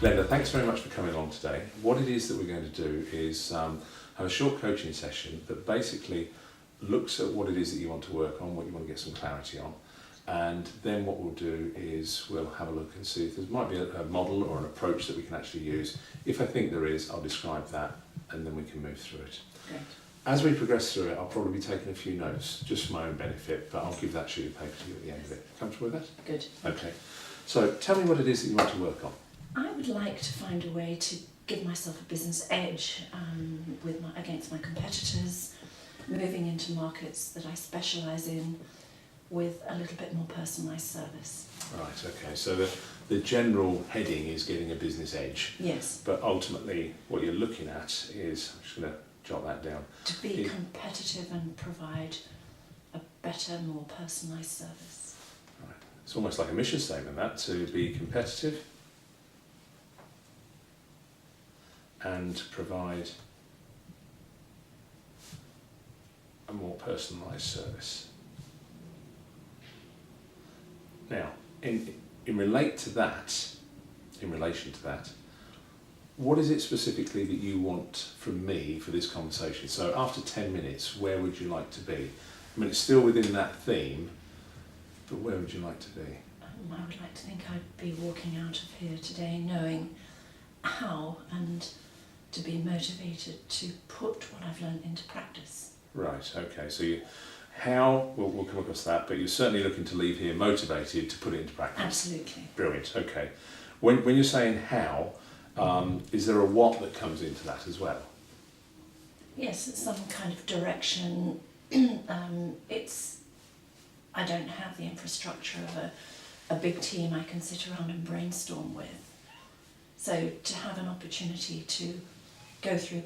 Glenda, thanks very much for coming along today. What it is that we're going to do is have a short coaching session that basically looks at what it is that you want to work on, what you want to get some clarity on, and then what we'll do is we'll have a look and see if there might be a model or an approach that we can actually use. If I think there is, I'll describe that and then we can move through it. Great. As we progress through it, I'll probably be taking a few notes, just for my own benefit, but I'll give that sheet of paper to you at the end of it. Comfortable with that? Good. Okay. So tell me what it is that you want to work on. I would like to find a way to give myself a business edge against my competitors, moving into markets that I specialise in with a little bit more personalised service. Right, okay. So the general heading is getting a business edge. Yes. But ultimately what you're looking at is, I'm just going to jot that down. To be competitive and provide a better, more personalised service. Right. It's almost like a mission statement, that, to be competitive and provide a more personalised service. Now, in relation to that, what is it specifically that you want from me for this conversation? So after 10 minutes, where would you like to be? I mean, it's still within that theme, but where would you like to be? I would like to think I'd be walking out of here today knowing how and to be motivated to put what I've learned into practice. Right, okay, so how, we'll come across that, but you're certainly looking to leave here motivated to put it into practice. Absolutely. Brilliant, okay. When you're saying how, is there a what that comes into that as well? Yes, it's some kind of direction. I don't have the infrastructure of a big team I can sit around and brainstorm with. So to have an opportunity to go through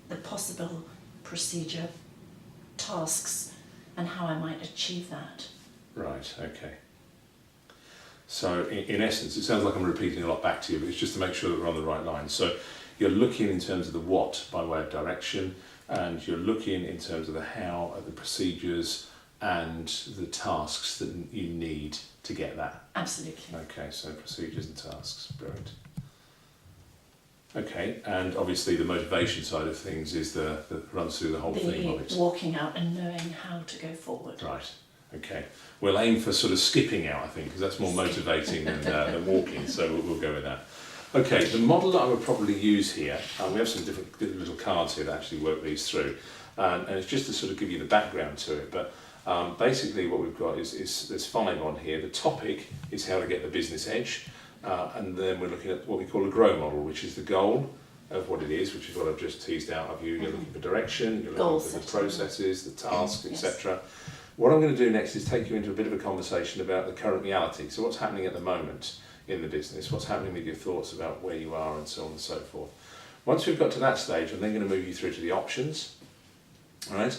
the possible procedure, tasks, and how I might achieve that. Right, okay. So in essence, it sounds like I'm repeating a lot back to you, but it's just to make sure that we're on the right line. So you're looking in terms of the what by way of direction, and you're looking in terms of the how, of the procedures, and the tasks that you need to get that. Absolutely. Okay, so procedures and tasks, brilliant. Okay, and obviously the motivation side of things is that runs through the whole theme of it. Walking out and knowing how to go forward. Right, okay. We'll aim for sort of skipping out, I think, because that's more motivating than walking, so we'll go with that. Okay, the model that I would probably use here, we have some different little cards here that actually work these through, and it's just to sort of give you the background to it, but basically what we've got is there's 5 on here. The topic is how to get the business edge, and then we're looking at what we call a GROW model, which is the goal of what it is, which is what I've just teased out of you. You're looking for direction, you're looking for the processes, the tasks, etc. What I'm going to do next is take you into a bit of a conversation about the current reality. So what's happening at the moment in the business, what's happening with your thoughts about where you are and so on and so forth. Once we've got to that stage, I'm then going to move you through to the options, all right?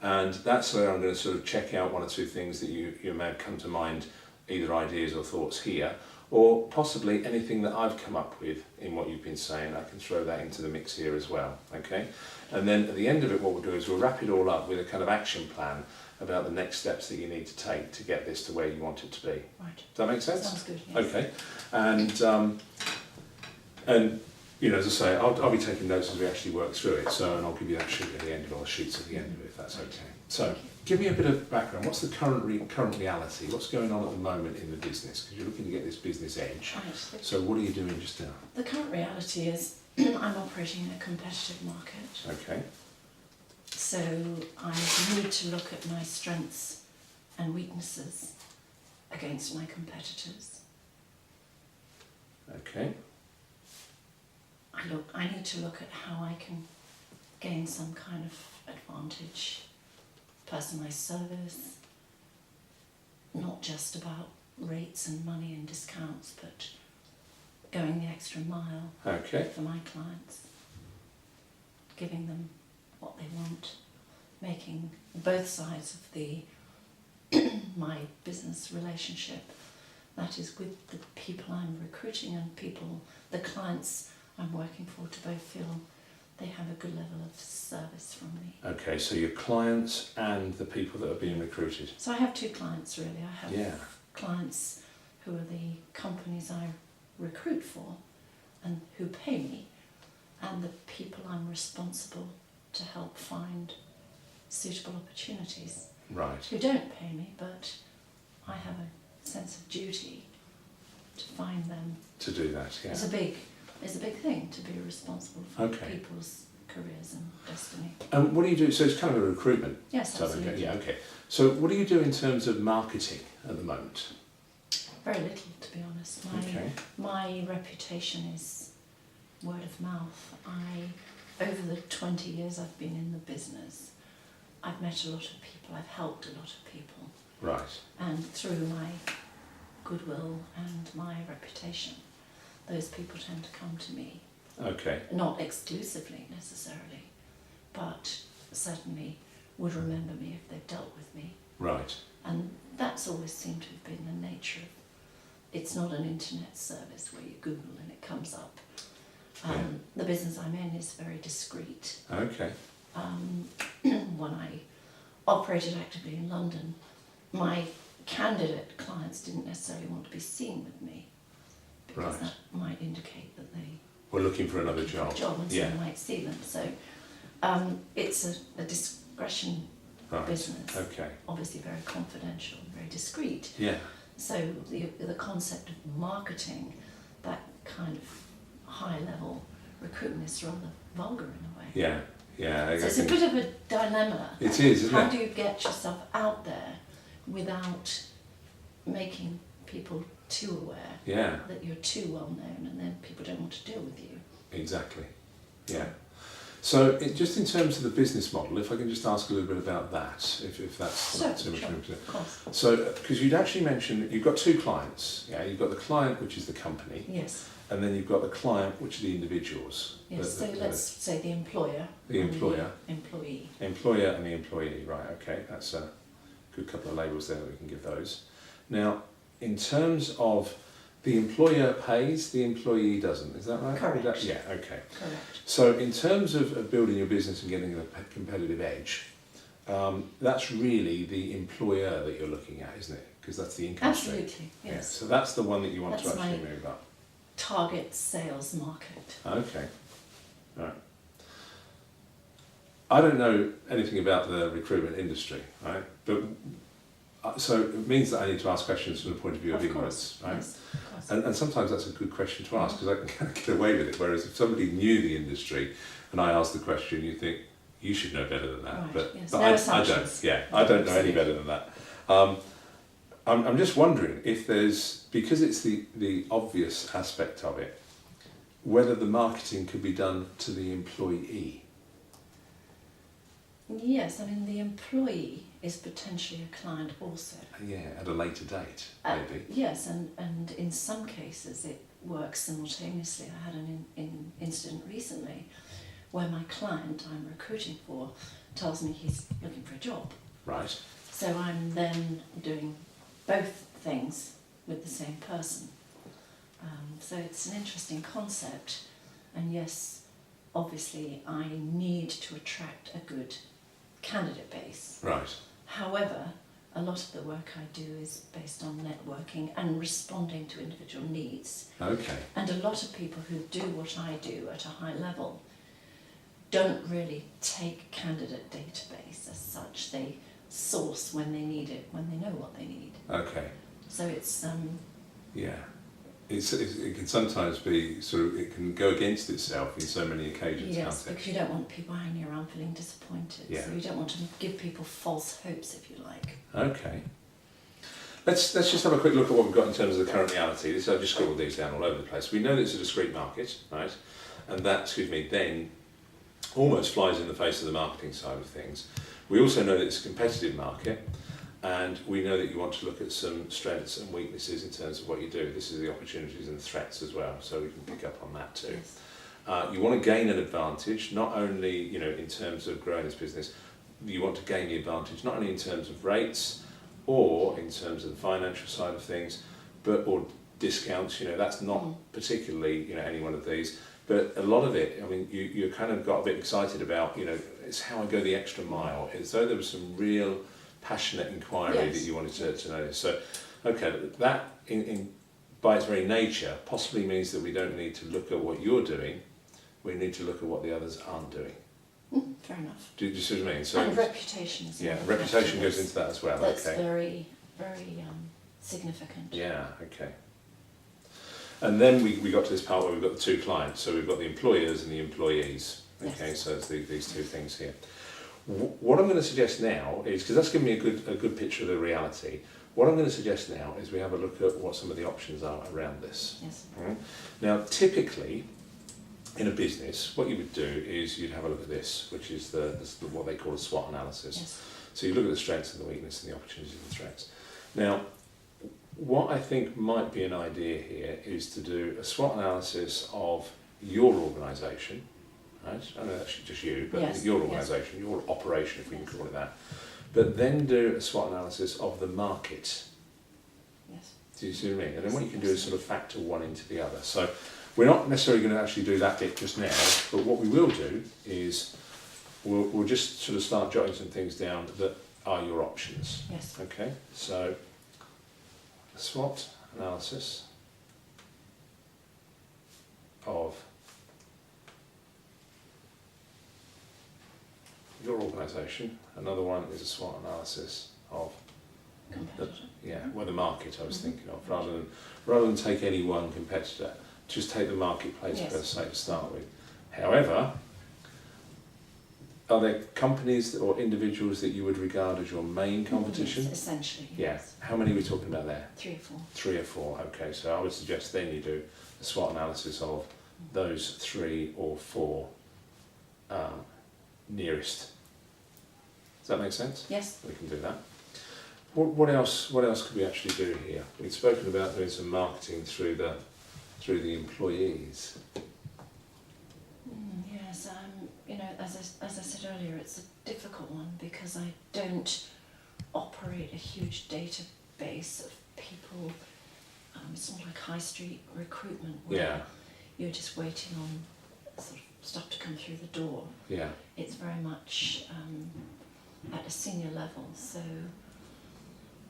And that's where I'm going to sort of check out 1 or 2 things that you may have come to mind, either ideas or thoughts here, or possibly anything that I've come up with in what you've been saying. I can throw that into the mix here as well, okay? And then at the end of it, what we'll do is we'll wrap it all up with a kind of action plan about the next steps that you need to take to get this to where you want it to be. Right. Does that make sense? Sounds good, yes. Okay. And you know, as I say, I'll be taking notes as we actually work through it, and I'll give you that sheet at the end, or sheets at the end of it, if that's okay. So, give me a bit of background. What's the current reality? What's going on at the moment in the business? Because you're looking to get this business edge. Right. So what are you doing just now? The current reality is I'm operating in a competitive market. Okay. So I need to look at my strengths and weaknesses against my competitors. Okay. I need to look at how I can gain some kind of advantage, personalised service, not just about rates and money and discounts, but going the extra mile for my clients, giving them what they want, making both sides of my business relationship, that is with the people I'm recruiting and the clients I'm working for, to both feel they have a good level of service from me. Okay, so your clients and the people that are being recruited. So I have 2 clients really. I have Yeah. clients who are the companies I recruit for, and who pay me, and the people I'm responsible to help find suitable opportunities, Right. who don't pay me, but I have a sense of duty to find them. To do that, yeah. It's a big thing to be responsible for Okay. people's careers and destiny. And what do you do? So it's kind of a recruitment. Yes, type of- absolutely. Yeah, okay. So what do you do in terms of marketing at the moment? Very little, to be honest. Okay. My reputation is word of mouth. Over the 20 years I've been in the business, I've met a lot of people, I've helped a lot of people, Right. and through my goodwill and my reputation, those people tend to come to me. Okay. Not exclusively necessarily, but certainly would remember me if they've dealt with me. Right. And that's always seemed to have been the nature of, it's not an internet service where you Google and it comes up. The business I'm in is very discreet. Okay. When I operated actively in London, my candidate clients didn't necessarily want to be seen with me, because Right. that might indicate that they We're looking for another looking for job. a job and Yeah. someone might see them. So it's a discretion Right. business, Okay. obviously very confidential, very discreet. Yeah. So the concept of marketing, that kind of high level recruitment, is rather vulgar in a way. Yeah. Yeah. I So it's a think bit of a dilemma. it is, isn't How it? do you get yourself out there without making people too aware Yeah. that you're too well known, and then people don't want to deal with you? Exactly. Yeah. So just in terms of the business model, if I can just ask a little bit about that, if that's not too much Sure, of a- of course. So, because you'd actually mentioned that you've got two clients. Yeah, you've got the client, which is the company, Yes, and then you've got the client, which are the individuals. yes. The- So the- let's say the employer. The and employer. The employee. Employer and the employee, right, okay, that's a good couple of labels there that we can give those. Now, in terms of the employer pays, the employee doesn't, is that right? Correct. Yeah, okay. Correct. So in terms of building your business and getting a competitive edge, that's really the employer that you're looking at, isn't it? Because that's the income stream. Absolutely, Yeah, yes. so that's the one that you want That's to actually my- move up. Target sales market. Okay, all right. I don't know anything about the recruitment industry, right? But so it means that I need to ask questions from the point of view of ignorance, right? Yes, of course. And sometimes that's a good question to ask because I can kind of get away with it. Whereas if somebody knew the industry and I asked the question, you think you should know better than that. Right, But, yes. but No I assumptions. don't. Yeah, I don't know any better than that. I'm just wondering if there's, because it's the obvious aspect of it, whether the marketing could be done to the employee. Yes, I mean the employee is potentially a client also. Yeah, at a later date, maybe. Yes, and in some cases it works simultaneously. I had an incident recently where my client I'm recruiting for tells me he's looking for a job. Right. So I'm then doing both things with the same person. So it's an interesting concept, and yes, obviously I need to attract a good candidate base. Right. However, a lot of the work I do is based on networking and responding to individual needs. Okay. And a lot of people who do what I do at a high level don't really take candidate database as such. They source when they need it, when they know what they need. Okay. So it's Yeah. It can sometimes be sort of, it can go against itself in so many occasions, yes, can't it? because you don't want people hanging around feeling disappointed. Yeah. So you don't want to give people false hopes, if you like. Okay. Let's just have a quick look at what we've got in terms of the current reality. I've just scribbled these down all over the place. We know that it's a discrete market, right? And that, then almost flies in the face of the marketing side of things. We also know that it's a competitive market, and we know that you want to look at some strengths and weaknesses in terms of what you do. This is the opportunities and threats as well, so we can pick up on that too. Yes. You want to gain an advantage, not only in terms of growing this business. You want to gain the advantage not only in terms of rates or in terms of the financial side of things, or discounts. That's not particularly any one of these, but a lot of it. I mean, you kind of got a bit excited about it's how I go the extra mile. As though there was some real passionate inquiry Yes. that you wanted to know. So, okay, that in by its very nature, possibly means that we don't need to look at what you're doing, we need to look at what the others aren't doing. Fair enough. Do you see what I mean? So, And reputation is yeah, another reputation factor goes into that as well, that's okay. very, very significant. Yeah, okay. And then we got to this part where we've got the two clients, so we've got the employers and the employees. Okay, Yes. so it's these two things here. What I'm going to suggest now is, because that's given me a good picture of the reality, what I'm going to suggest now is we have a look at what some of the options are around this. Yes. Mm. Now, typically, in a business, what you would do is you'd have a look at this, which is the what they call a SWOT analysis. Yes. So you look at the strengths and the weaknesses and the opportunities and the threats. Now, what I think might be an idea here is to do a SWOT analysis of your organisation, right? I know that's just you, but Yes, your yes. organisation, your operation, if we can Yes. call it that. But then do a SWOT analysis of the market. Yes. Do you see what I mean? And then what you can do is sort of factor one into the other. So we're not necessarily going to actually do that bit just now, but what we will do is we'll just sort of start jotting some things down that are your options. Yes. Okay, so a SWOT analysis of your organisation. Another one is a SWOT analysis of Competitor. the market I was Mhm. thinking of, rather than take any one competitor, just take the marketplace Yes. per se to start with. However, are there companies or individuals that you would regard as your main competition? Yes, essentially. Yeah. Yes. How many are we talking about there? 3 or 4. 3 or 4. Okay, so I would suggest then you do a SWOT analysis of those 3 or 4 nearest. Does that make sense? Yes. We can do that. What else could we actually do here? We've spoken about doing some marketing through the employees. Yes. You know, as I said earlier, it's a difficult one because I don't operate a huge database of people. It's not like high street recruitment where Yeah, you're just waiting on sort of stuff to come through the door. yeah, It's very much at a senior level, so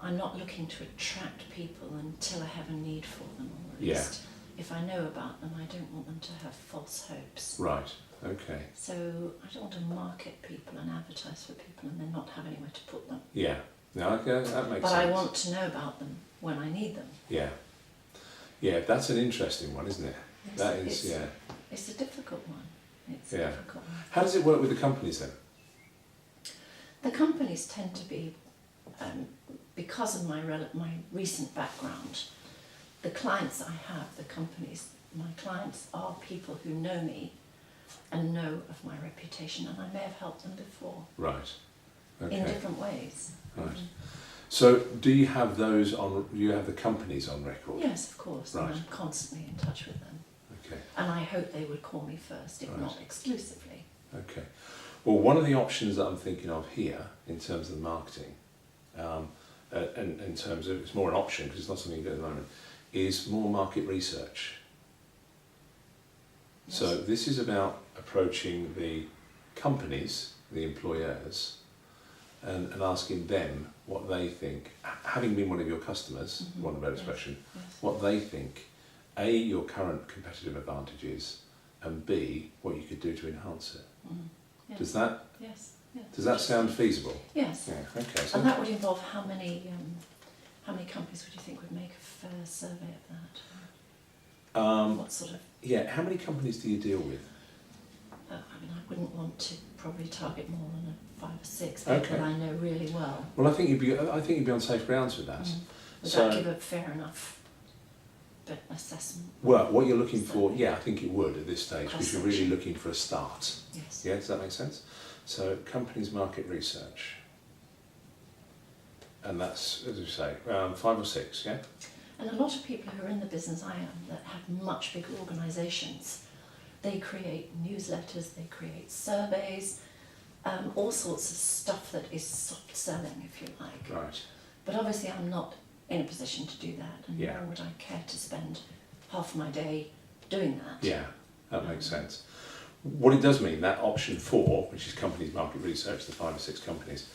I'm not looking to attract people until I have a need for them, or at Yeah. least if I know about them, I don't want them to have false hopes. right, okay, So I don't want to market people and advertise for people and then not have anywhere to put them. yeah. No, okay, that makes But sense. I want to know about them when I need them. Yeah, yeah, that's an interesting one, isn't it? It's- That is, it's, yeah. It's a difficult one. It's Yeah. a difficult one. How does it work with the companies then? The companies tend to be, because of my recent background, the clients I have, the companies, my clients are people who know me and know of my reputation, and I may have helped them before Right, in okay, different ways. right. So do you have those on, do you have the companies on record? Yes, of course, Right. and I'm constantly in touch with them. Okay. And I hope they would call me first, if Right. not exclusively. Okay. Well, one of the options that I'm thinking of here, in terms of the marketing, and in terms of, it's more an option because it's not something you do at the moment, is more market research. Yes. So this is about approaching the companies, the employers, and asking them what they think, having been one of your customers, Mhm. one of their Yes. expression, Yes. what they think, A, your current competitive advantages, and B, what you could do to enhance it. Mhm. Yes. Does that Yes. sound feasible? Yes. Yeah. Okay. So And that would involve how many companies would you think would make a fair survey of that? What sort of? yeah, how many companies do you deal with? I mean, I wouldn't want to probably target more than 5 or 6 people Okay. that I know really well. Well, I think you'd be on safe grounds with that. Would So- that give a fair enough assessment? Well, what you're looking for, yeah, I think it would at this stage because you're really Cross-section. looking for a start. Yes. Yeah, does that make sense? So companies market research, and that's, as you say, 5 or 6, yeah? And a lot of people who are in the business I am that have much bigger organisations, they create newsletters, they create surveys, all sorts of stuff that is soft selling, if you like. Right. But obviously I'm not in a position to do that, and Yeah. nor would I care to spend half my day doing that. Yeah, that makes sense. What it does mean, that option 4, which is companies market research, the 5 or 6 companies,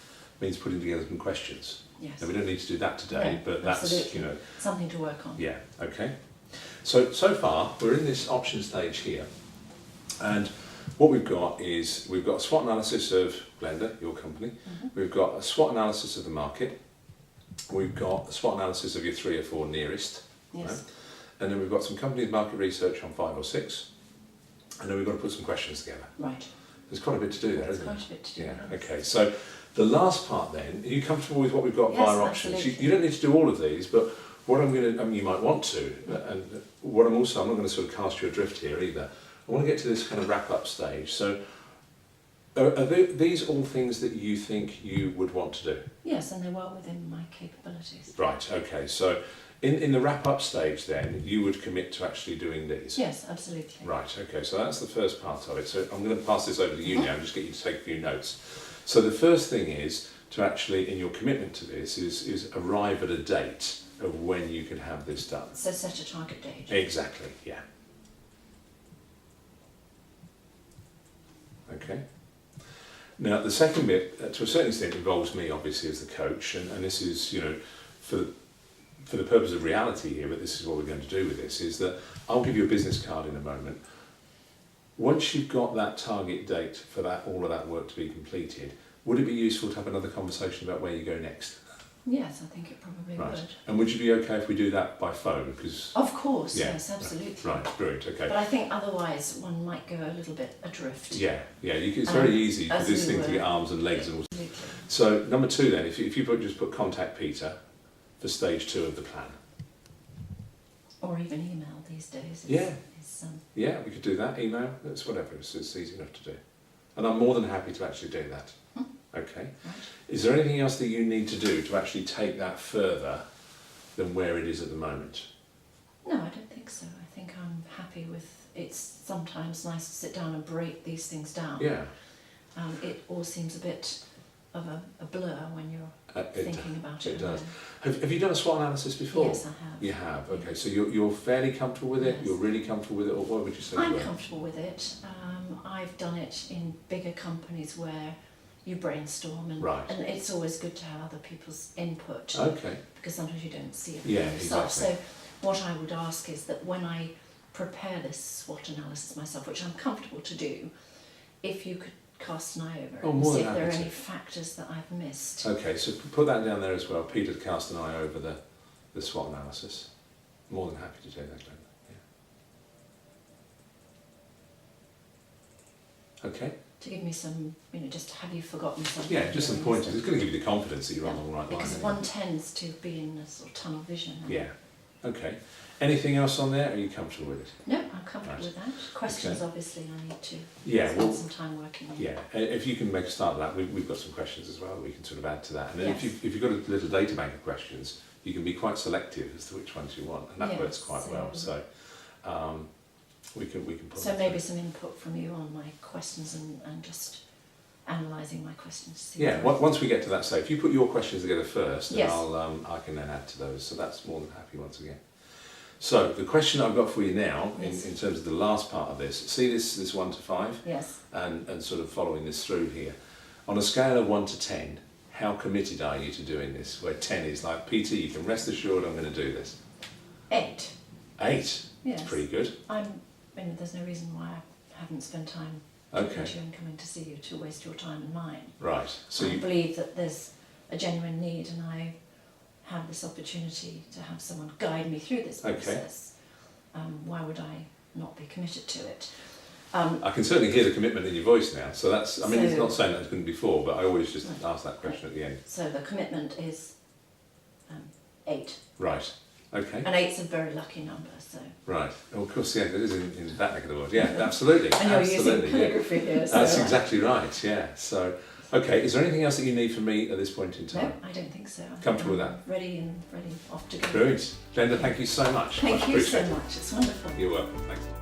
means putting together some questions. Yes. Now, we don't need to do that today, No, but that's, absolutely. you know, Something to work on. yeah, okay. So far, we're in this option stage here. And what we've got is, we've got a SWOT analysis of Blender, your company. We've got a SWOT analysis of the market. We've got a SWOT analysis of your 3 or 4 nearest. Yes. Right? And then we've got some companies' market research on 5 or 6. And then we've got to put some questions together. Right. There's quite a bit to do there, There's isn't quite there? a bit to do. Yeah, yes. okay. So the last part then, are you comfortable with what we've got Yes, via options? absolutely. You don't need to do all of these, but what I'm going to, I mean, you might want to, and what I'm not going to sort of cast you adrift here either. I want to get to this kind of wrap-up stage. So are these all things that you think you would want to do? Yes, and they're well within my capabilities. Right, okay. So in the wrap-up stage then, you would commit to actually doing these? Yes, absolutely. Right, okay, so that's the first part of it. So I'm going to pass this over to you now and just get you to take a few notes. So the first thing is to actually, in your commitment to this, is arrive at a date of when you can have this done. So set a target date. Exactly, yeah. Okay. Now the second bit, to a certain extent, involves me obviously as the coach, and this is, you know, for the purpose of reality here, but this is what we're going to do with this, is that I'll give you a business card in a moment. Once you've got that target date for that, all of that work to be completed, would it be useful to have another conversation about where you go next? Yes, I think it probably Right. would. And would you be okay if we do that by phone? Because Of course, Yeah, yes, absolutely. right, brilliant, okay. But I think otherwise one might go a little bit adrift. Yeah, it's very easy for as this we thing to were. get arms and legs and all. Absolutely. So number 2 then, if you just put contact Peter for stage 2 of the plan. Or even email these days. Yeah. Is, Yeah, we could do that, email, it's whatever, it's easy enough to do. And I'm more than happy to actually do that. Okay. right. Is there anything else that you need to do to actually take that further than where it is at the moment? No, I don't think so. I think I'm happy with. It's sometimes nice to sit down and break these things down. Yeah. It all seems a bit of a blur when you're thinking about it. It does. Have you done a SWOT analysis before? Yes, I have. You have, okay. So you're fairly comfortable with it? Yes. You're really comfortable with it? Or what would you say you I'm were? comfortable with it. I've done it in bigger companies where you brainstorm and, Right. and it's always good to have other people's input Okay. because sometimes you don't see it for Yeah, yourself. exactly. So what I would ask is that when I prepare this SWOT analysis myself, which I'm comfortable to do, if you could cast an eye over it Oh, and more see than if there are happy any to. factors that I've missed. Okay, so put that down there as well. Peter to cast an eye over the SWOT analysis. More than happy to do that, Glenn. Yeah. Okay. To give me some, just have you forgotten something? Yeah, just some pointers. It's going to give you the confidence that you're on the right line. Because isn't one it? tends to be in a sort of tunnel vision. and- Yeah. Okay. Anything else on there? Are you comfortable with it? No, I'm comfortable Right. with that. Questions, Okay. obviously, I need to Yeah. spend Well, some time working on. yeah. If you can make a start of that, we've got some questions as well. We can sort of add to that. And then Yes. if you've got a little data bank of questions, you can be quite selective as to which ones you want, and that Yes, works quite well. So we can put. So that maybe through. some input from you on my questions and just analysing my questions. To see Yeah, where I- once we get to that stage, if you put your questions together first, then Yes. I can then add to those. So that's more than happy once again. So the question I've got for you now, Yes. in terms of the last part of this, see this 1 to 5, Yes. and sort of following this through here. On a scale of 1 to 10, how committed are you to doing this? Where 10 is like, Peter, you can rest assured I'm going to do this. 8. 8, Yes. pretty good. There's no reason why I haven't spent time Okay. talking to you and coming to see you to waste your time and mine. Right. So I you, believe that there's a genuine need and I have this opportunity to have someone guide me through this Okay. process. Why would I not be committed to it? I can certainly hear the commitment in your voice now. So that's, I mean, it's So- not saying that it's been before, but I always just Right. ask that question at the end. So the commitment is 8. Right. Okay. And 8's a very lucky number, so. Right. Oh, of course, yeah, it is in that neck of the world. Yeah, absolutely. And you're using absolutely. Yeah. calligraphy here, so. That's exactly right. Yeah. So, okay. Is there anything else that you need from me at this point in No, time? I don't think so. I'm Comfortable with that? Ready off to go. Brilliant. Glenda, thank you so much. Thank Much you so appreciated. much. It's wonderful. You're welcome. Thanks.